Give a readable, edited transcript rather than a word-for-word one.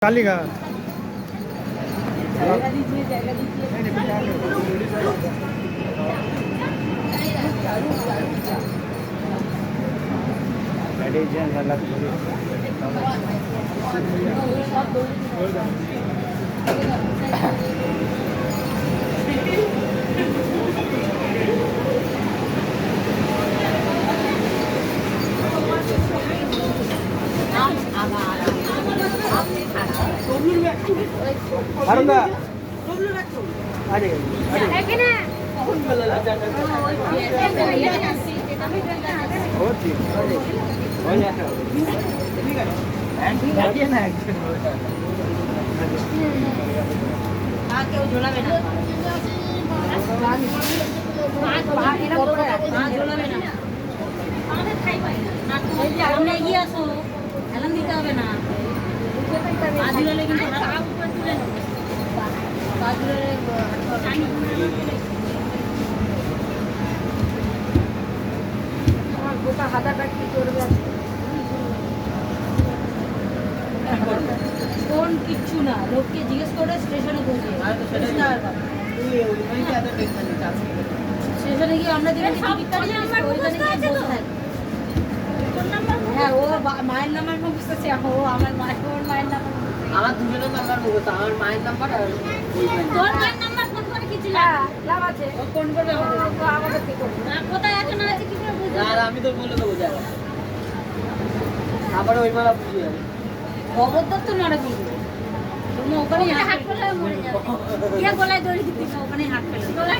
कालीघाट কোন কিচ্ছু না লোককে জিজ্ঞেস করে স্টেশনে পৌঁছে স্টেশনে গিয়ে আমরা হ্যাঁ ও মায়ের নাম্বার মুখস্থ ও আমার মায়ের নাম্বার আমার দুজনের নাম্বার মুখস্থ আমার মায়ের নাম্বার আর তোর মায়ের নাম্বার ফোন করে কিছু লাভ আছে ও ফোন করবে আমাদের কি করবে না কোথায় আছে না আছে কি করে বুঝবে আর আমি তো বলে দেবো যা আবার ওই মালা বুঝিয়ে খবরদার তো নড়ে বলবে তুমি ওখানে হাত ফেলে মরে যাবে কে গলায় দড়ি দিতে ওখানে হাত ফেলে